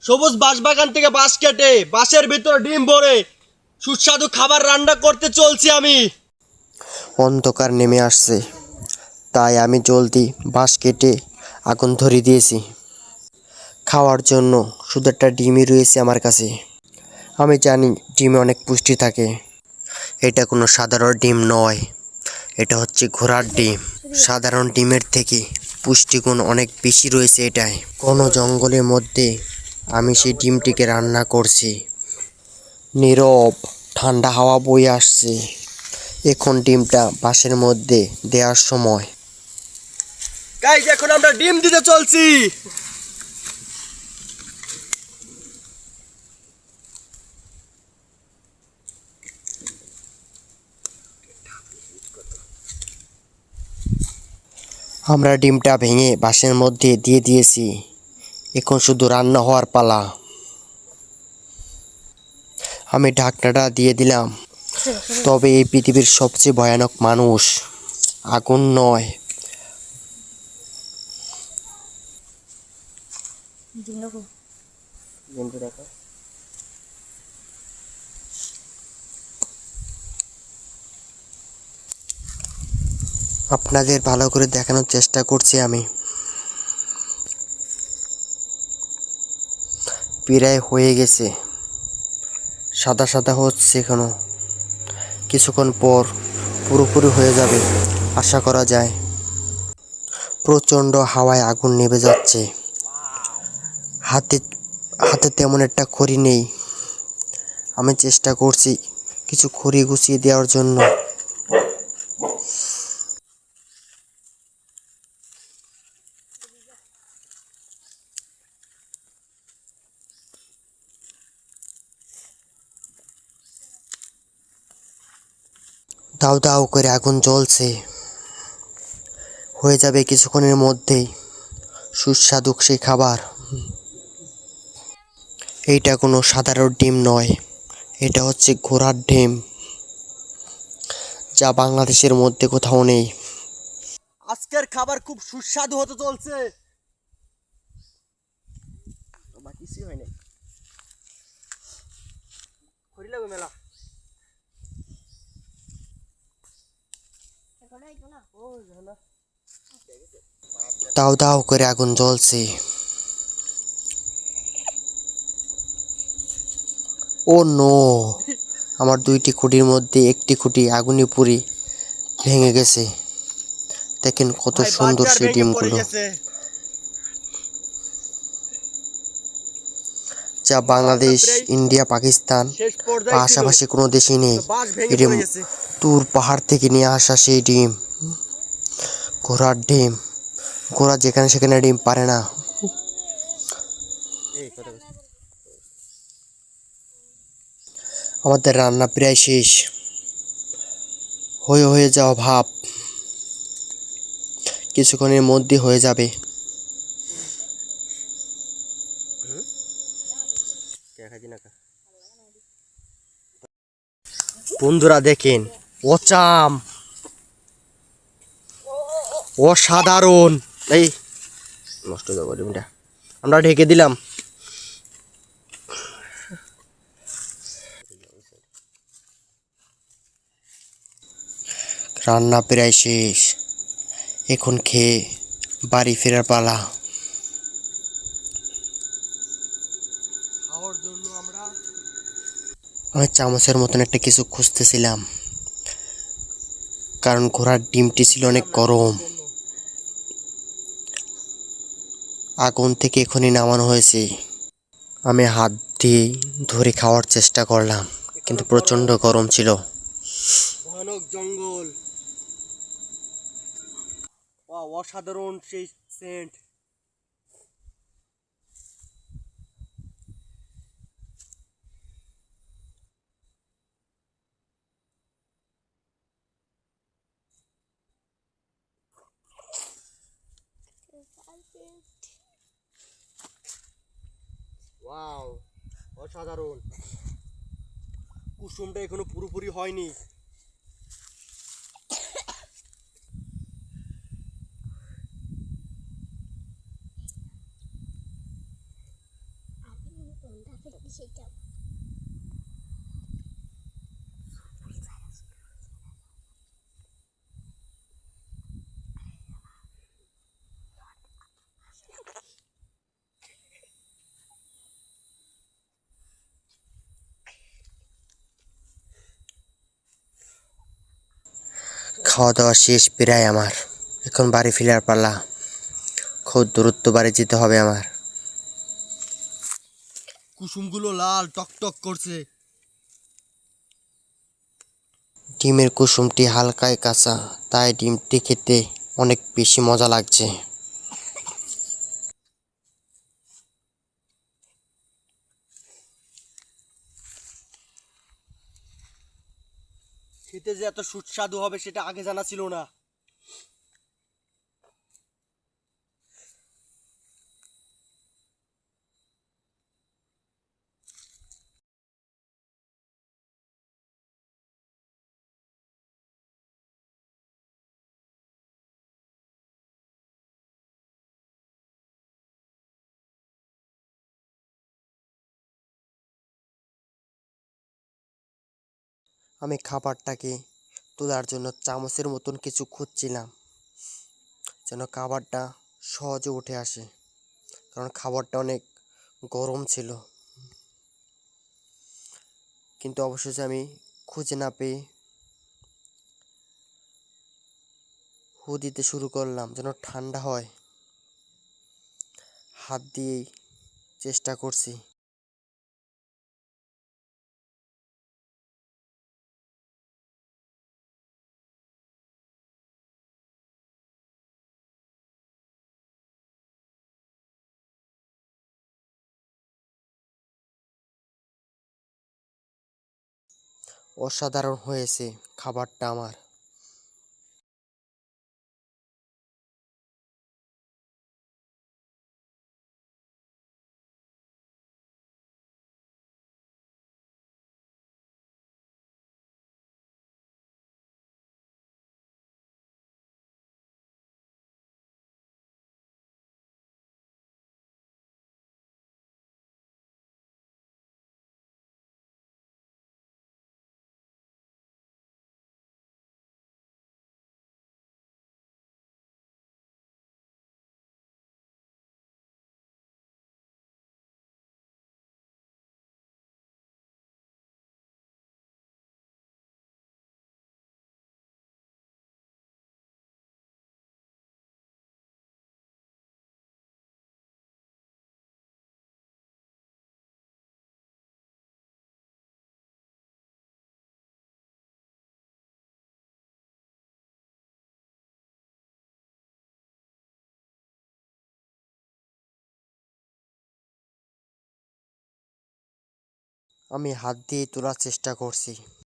সবুজ বাঁশবাগান থেকে বাঁশ কেটে বাঁশের ভিতরে ডিম ভরে সুস্বাদু খাবার রান্না করতে চলছি আমি। অন্ধকার নেমে আসছে, তাই আমি জলদি বাঁশ কেটে আগুন ধরিয়ে দিয়েছি। খাওয়ার জন্য শুধু একটা ডিমই রয়েছে আমার কাছে। আমি জানি ডিমে অনেক পুষ্টি থাকে। এটা কোনো সাধারণ ডিম নয়, এটা হচ্ছে ঘোড়ার ডিম। সাধারণ ডিমের থেকে পুষ্টিগুণ অনেক বেশি রয়েছে এটায়। কোনো জঙ্গলের মধ্যে আমি সেই ডিমটিকে রান্না করছি। নীরব ঠান্ডা হাওয়া বয়ে আসছে। এখন ডিমটা বাঁশের মধ্যে দেওয়ার সময়। গাইস, এখন আমরা ডিম দিতে চলছি। আমরা ডিমটা ভেঙে বাঁশের মধ্যে দিয়ে দিয়েছি। এখন শুধু রান্না হওয়ার পালা। আমি ঢাকনাটা দিয়ে দিলাম। তবে এই পৃথিবীর সবচেয়ে ভয়ানক মানুষ আগুন নয়, আপনাদের ভালো করে দেখানোর চেষ্টা করছি আমি। প্রায় হয়ে গেছে, সাদা সাদা হচ্ছে এখনো। কিছুক্ষণ পর পুরোপুরি হয়ে যাবে আশা করা যায়। প্রচণ্ড হাওয়ায় আগুন নেভে যাচ্ছে। হাতে হাতে তেমন একটা খড়ি নেই। আমি চেষ্টা করছি কিছু খড়ি গুছিয়ে দেওয়ার জন্য। দাউ দাউ করে আগুন জ্বলছে। হয়ে যাবে কিছুক্ষণের মধ্যেই সুস্বাদু সেই খাবার। এইটা কোনো সাধারণ ডিম নয়, এটা হচ্ছে ঘোড়ার ডিম, যা বাংলাদেশের মধ্যে কোথাও নেই। আজকের খাবার খুব সুস্বাদু হতে চলছে। কিছুই হয় নাই, খড়ি লাগবে মেলা। দাউ দাউ করে আগুন জ্বলছে। ও নো, আমার দুইটি খুঁটির মধ্যে একটি খুঁটি আগুনে পুড়ে ভেঙে গেছে। দেখেন কত ভাই, সুন্দর বাজার সেই ভেঙে পড়ে ডিমগুলো, গেছে। যা রান্না বাংলাদেশ, প্রায় ইন্ডিয়া, পাকিস্তান শেষ বা পর্যায়ে ছিল, আশেপাশে কোনো দেশেই নেই। তো বাঁশ ভেঙে এটি পড়ে গেছে। তুর পাহাড় থেকে নিয়ে আসা সেই ডিম, ঘোড়ার ডিম। ঘোড়া যেখানে সেখানে ডিম পারে না। আমাদের রান্না প্রায় শেষ, হয়ে হয়ে যাওয়া ভাব। কিছুক্ষণের মধ্যে হয়ে যাবে। বন্ধুরা দেখেন, অচাম, অসাধারণ। এই নষ্ট হয়ে যাবো ডিমটা, আমরা ঢেকে দিলাম। রান্না প্রায় শেষ, এখন খেয়ে বাড়ি ফেরার পালা। খাওয়ার জন্য আমরা আমি চামচের মতন একটা কিছু খুঁজতেছিলাম, কারণ ঘোড়ার ডিমটি ছিল অনেক গরম। আগুন থেকে এখনই নামানো হয়েছে। আমি হাত দিয়ে ধরে খাওয়ার চেষ্টা করলাম, কিন্তু প্রচণ্ড গরম ছিল। ভয়ানক জঙ্গল, অসাধারণ সেই সেন্ট। ওয়াও, অসাধারণ। কুসুমটা এখনো পুরোপুরি হয়নি। খাওয়া দাওয়া শেষ প্রায় আমার। এখন বাড়ি ফেরার পালা। খুব দূরত্ব বাড়ি যেতে হবে আমার। কুসুমগুলো লাল টকটক করছে। ডিমের কুসুমটি হালকায় কাঁচা, তাই ডিমটি খেতে অনেক বেশি মজা লাগছে। খেতে যে এত সুস্বাদু হবে সেটা আগে জানা ছিল না। আমি খাবারটাকে তোলার জন্য চামচের মতন কিছু খুঁজছিলাম, যেন খাবারটা সহজে উঠে আসে, কারণ খাবারটা অনেক গরম ছিল। কিন্তু অবশেষে আমি খুঁজে না পেয়ে হু দিতে শুরু করলাম যেন ঠান্ডা হয়। হাত দিয়েই চেষ্টা করছি। অসাধারণ হয়েছে খাবারটা আমার। আমি হাত দিয়ে তোলার চেষ্টা করছি।